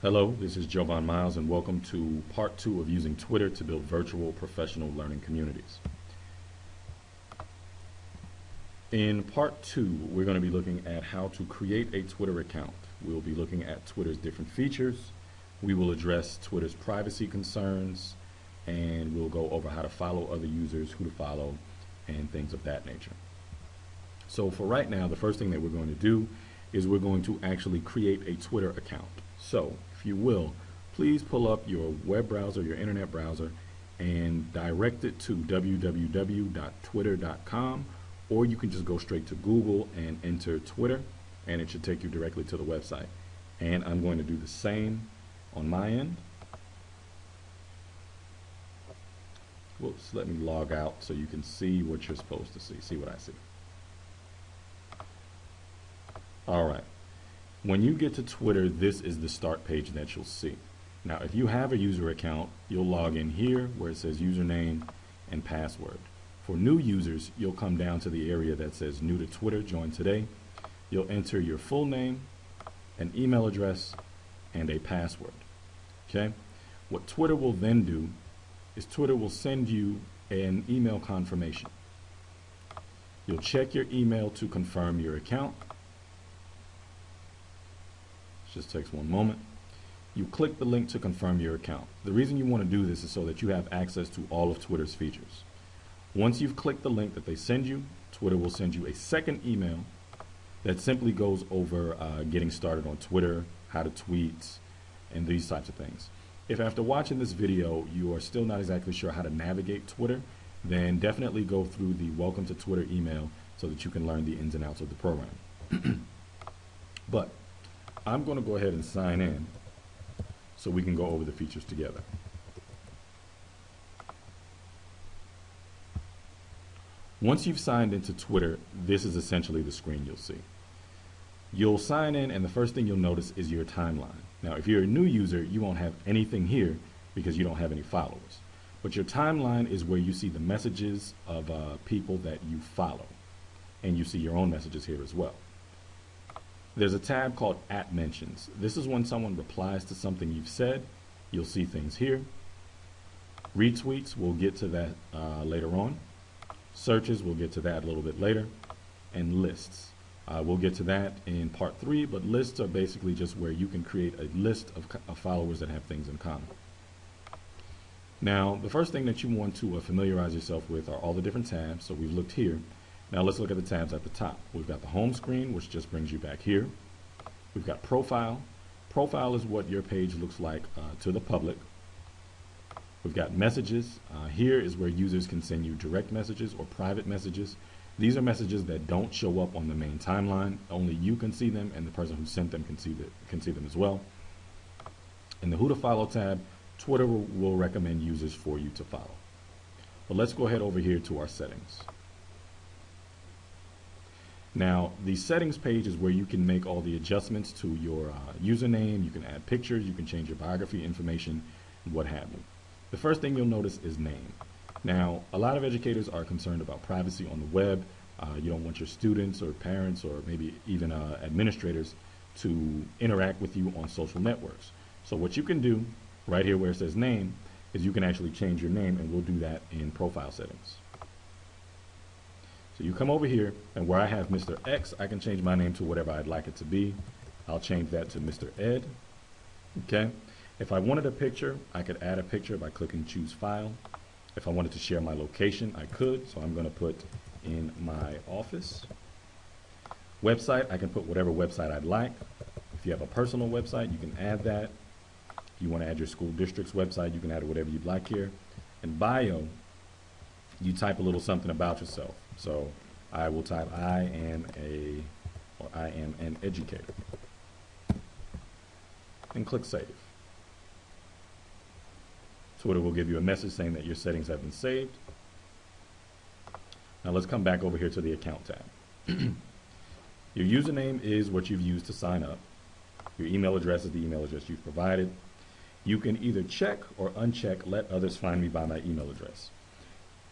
Hello, this is Jovan Miles, and welcome to part two of using Twitter to build virtual professional learning communities. In part two, we're going to be looking at how to create a Twitter account. We'll be looking at Twitter's different features. We will address Twitter's privacy concerns, and we'll go over how to follow other users, who to follow, and things of that nature. So for right now, the first thing that we're going to do is we're going to actually create a Twitter account. So if you will, please pull up your web browser, your internet browser, and direct it to www.twitter.com, or you can just go straight to Google and enter Twitter, and it should take you directly to the website. And I'm going to do the same on my end. Whoops, let me log out so you can see what you're supposed to see what I see. All right. When you get to Twitter, this is the start page that you'll see. Now, if you have a user account, you'll log in here where it says username and password. For new users, you'll come down to the area that says new to Twitter, join today. You'll enter your full name, an email address, and a password. Okay? What Twitter will then do is Twitter will send you an email confirmation. You'll check your email to confirm your account. Just takes one moment. You click the link to confirm your account. The reason you want to do this is so that you have access to all of Twitter's features. Once you've clicked the link that they send you, Twitter will send you a second email that simply goes over getting started on Twitter, how to tweet, and these types of things. If after watching this video you are still not exactly sure how to navigate Twitter, then definitely go through the Welcome to Twitter email so that you can learn the ins and outs of the program. But I'm going to go ahead and sign in so we can go over the features together. Once you've signed into Twitter, this is essentially the screen you'll see. You'll sign in, and the first thing you'll notice is your timeline. Now, if you're a new user, you won't have anything here because you don't have any followers. But your timeline is where you see the messages of people that you follow, and you see your own messages here as well. There's a tab called @mentions. This is when someone replies to something you've said. You'll see things here. Retweets, we'll get to that later on. Searches, we'll get to that a little bit later. And lists. We'll get to that in part 3, but lists are basically just where you can create a list of followers that have things in common. Now, the first thing that you want to familiarize yourself with are all the different tabs. So we've looked here. Now let's look at the tabs at the top. We've got the home screen, which just brings you back here. We've got profile. Profile is what your page looks like to the public. We've got messages. Here is where users can send you direct messages or private messages. These are messages that don't show up on the main timeline. Only you can see them, and the person who sent them can see them as well. In the Who to Follow tab, Twitter will recommend users for you to follow. But let's go ahead over here to our settings. Now, the settings page is where you can make all the adjustments to your username. You can add pictures, you can change your biography information, and what have you. The first thing you'll notice is name. Now, a lot of educators are concerned about privacy on the web. You don't want your students or parents or maybe even administrators to interact with you on social networks. So what you can do right here where it says name is you can actually change your name, and we'll do that in profile settings. So you come over here, and where I have Mr. X, I can change my name to whatever I'd like it to be. I'll change that to Mr. Ed. Okay. If I wanted a picture, I could add a picture by clicking choose file. If I wanted to share my location, I could. So I'm going to put in my office. Website, I can put whatever website I'd like. If you have a personal website, you can add that. If you want to add your school district's website, you can add whatever you'd like here. And bio, you type a little something about yourself. So I will type I am an educator, and click save. Twitter will give you a message saying that your settings have been saved. Now let's come back over here to the account tab. Your username is what you've used to sign up. Your email address is the email address you've provided. You can either check or uncheck let others find me by my email address.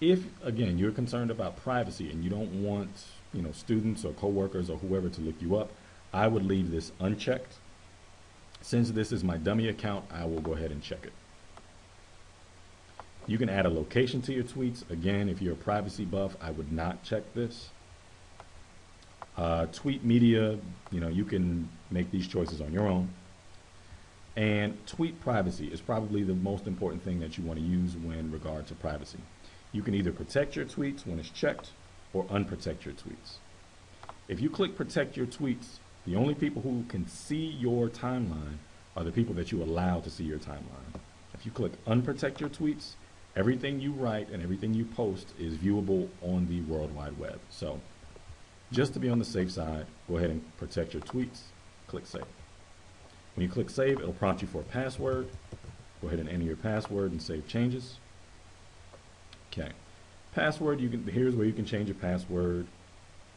If, again, you're concerned about privacy and you don't want, students or coworkers or whoever to look you up, I would leave this unchecked. Since this is my dummy account, I will go ahead and check it. You can add a location to your tweets. Again, if you're a privacy buff, I would not check this. Tweet media, you can make these choices on your own. And tweet privacy is probably the most important thing that you want to use when regard to privacy. You can either protect your tweets when it's checked or unprotect your tweets. If you click protect your tweets, the only people who can see your timeline are the people that you allow to see your timeline. If you click unprotect your tweets, everything you write and everything you post is viewable on the World Wide Web. So just to be on the safe side, go ahead and protect your tweets, click save. When you click save, it'll prompt you for a password. Go ahead and enter your password and save changes. Okay. Password, here's where you can change your password.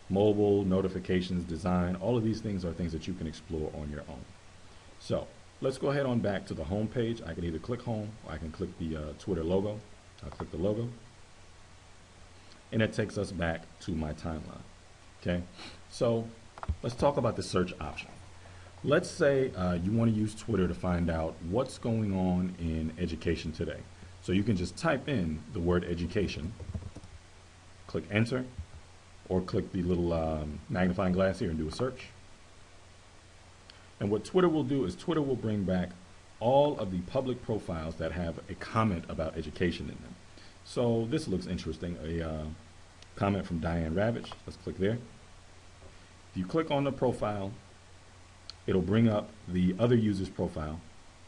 Mobile, notifications, design, all of these things are things that you can explore on your own. So let's go ahead on back to the home page. I can either click home or I can click the Twitter logo. I'll click the logo. And it takes us back to my timeline. Okay. So let's talk about the search option. Let's say you want to use Twitter to find out what's going on in education today. So you can just type in the word education, click enter, or click the little magnifying glass here and do a search. And what Twitter will do is Twitter will bring back all of the public profiles that have a comment about education in them. So this looks interesting, a comment from Diane Ravitch. Let's click there. If you click on the profile, it'll bring up the other user's profile.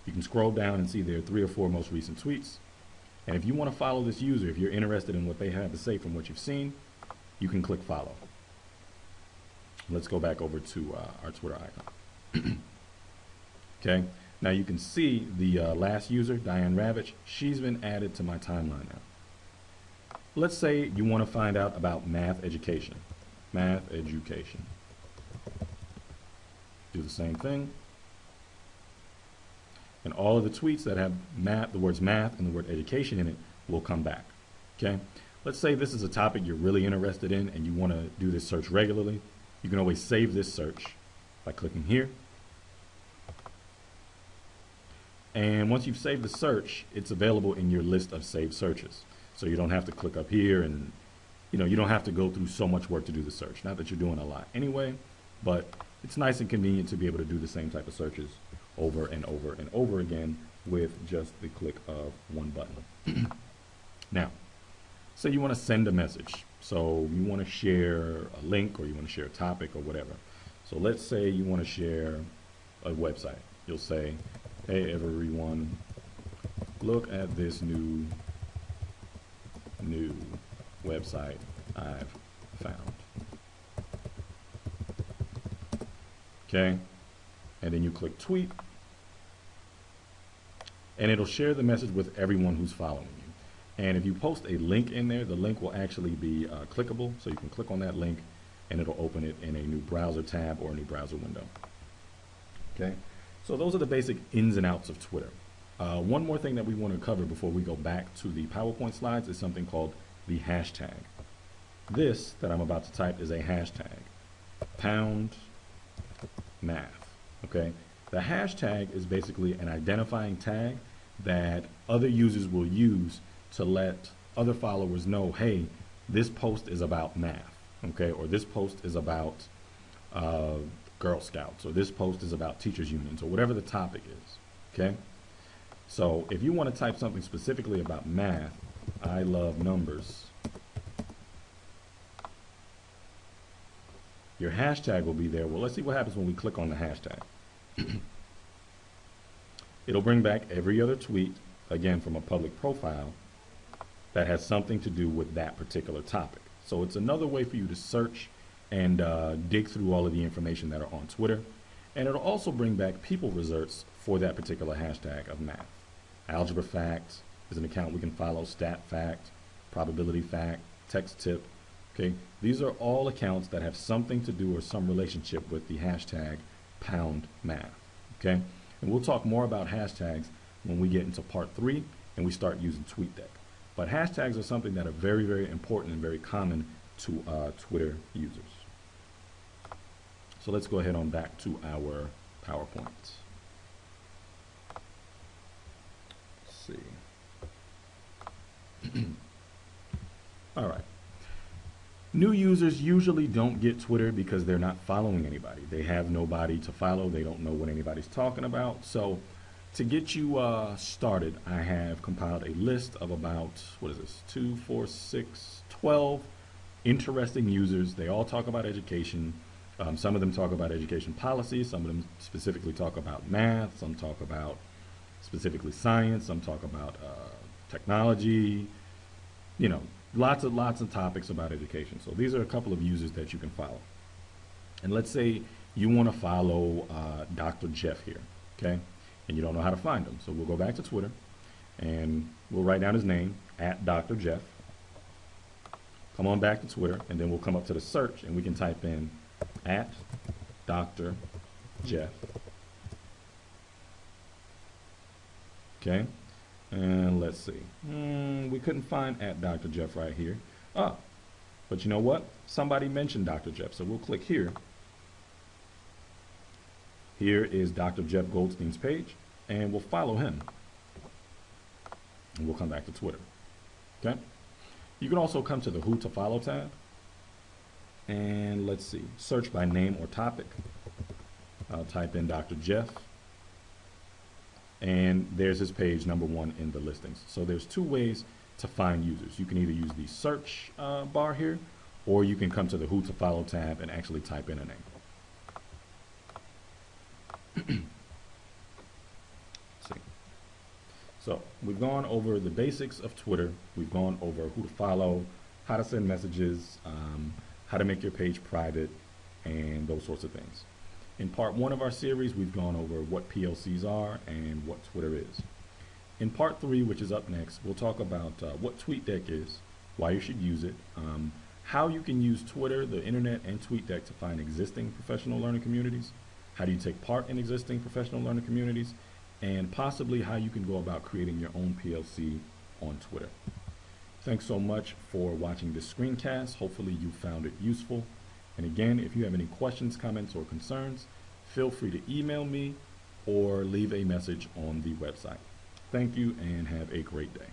You can scroll down and see their 3 or 4 most recent tweets. And if you want to follow this user, if you're interested in what they have to say from what you've seen, you can click follow. Let's go back over to our Twitter icon. Okay, now you can see the last user, Diane Ravitch. She's been added to my timeline now. Let's say you want to find out about math education. Math education. Do the same thing. And all of the tweets that have the words math and the word education in it will come back. Okay? Let's say this is a topic you're really interested in and you want to do this search regularly. You can always save this search by clicking here. And once you've saved the search, it's available in your list of saved searches. So you don't have to click up here and you don't have to go through so much work to do the search. Not that you're doing a lot anyway, but it's nice and convenient to be able to do the same type of searches over and over and over again with just the click of one button. Now, say you want to send a message. So you want to share a link or you want to share a topic or whatever. So let's say you want to share a website. You'll say, hey everyone, look at this new website I've found. Okay, and then you click tweet, and it'll share the message with everyone who's following you. And if you post a link in there, the link will actually be clickable, so you can click on that link and it'll open it in a new browser tab or a new browser window. Okay, so those are the basic ins and outs of Twitter. One more thing that we want to cover before we go back to the PowerPoint slides is something called the hashtag. This that I'm about to type is a hashtag, #math. Okay, the hashtag is basically an identifying tag that other users will use to let other followers know, hey, this post is about math, okay, or this post is about Girl Scouts, or this post is about teachers unions, or whatever the topic is. Okay, so if you want to type something specifically about math, I love numbers, your hashtag will be there. Well, let's see what happens when we click on the hashtag. It'll bring back every other tweet, again from a public profile, that has something to do with that particular topic. So it's another way for you to search and dig through all of the information that are on Twitter. And it'll also bring back people results for that particular hashtag of math. Algebra Fact is an account we can follow, Stat Fact, Probability Fact, Text Tip. Okay, these are all accounts that have something to do or some relationship with the hashtag #math. Okay, and we'll talk more about hashtags when we get into part 3 and we start using TweetDeck. But hashtags are something that are very, very important and very common to Twitter users. So let's go ahead on back to our PowerPoints. New users usually don't get Twitter because they're not following anybody. They have nobody to follow. They don't know what anybody's talking about. So to get you started, I have compiled a list of about, what is this, 2, 4, 6, 12 interesting users. They all talk about education. Some of them talk about education policy. Some of them specifically talk about math. Some talk about specifically science. Some talk about technology, you know, lots of topics about education. So these are a couple of users that you can follow. And let's say you want to follow Dr. Jeff here, okay? And you don't know how to find him. So we'll go back to Twitter and we'll write down his name, @Dr. Jeff. Come on back to Twitter, and then we'll come up to the search and we can type in @Dr. Jeff. Okay? And let's see. We couldn't find @Dr. Jeff right here. But you know what? Somebody mentioned Dr. Jeff, so we'll click here. Here is Dr. Jeff Goldstein's page, and we'll follow him. And we'll come back to Twitter. Okay? You can also come to the Who to Follow tab. And let's see. Search by name or topic. I'll type in Dr. Jeff. And there's his page, #1 in the listings. So there's two ways to find users. You can either use the search bar here, or you can come to the Who to Follow tab and actually type in a name. See. So we've gone over the basics of Twitter. We've gone over who to follow, how to send messages, how to make your page private, and those sorts of things. In part 1 of our series, we've gone over what PLCs are and what Twitter is. In part 3, which is up next, we'll talk about what TweetDeck is, why you should use it, how you can use Twitter, the internet, and TweetDeck to find existing professional learning communities, how do you take part in existing professional learning communities, and possibly how you can go about creating your own PLC on Twitter. Thanks so much for watching this screencast. Hopefully you found it useful. And again, if you have any questions, comments, or concerns, feel free to email me or leave a message on the website. Thank you and have a great day.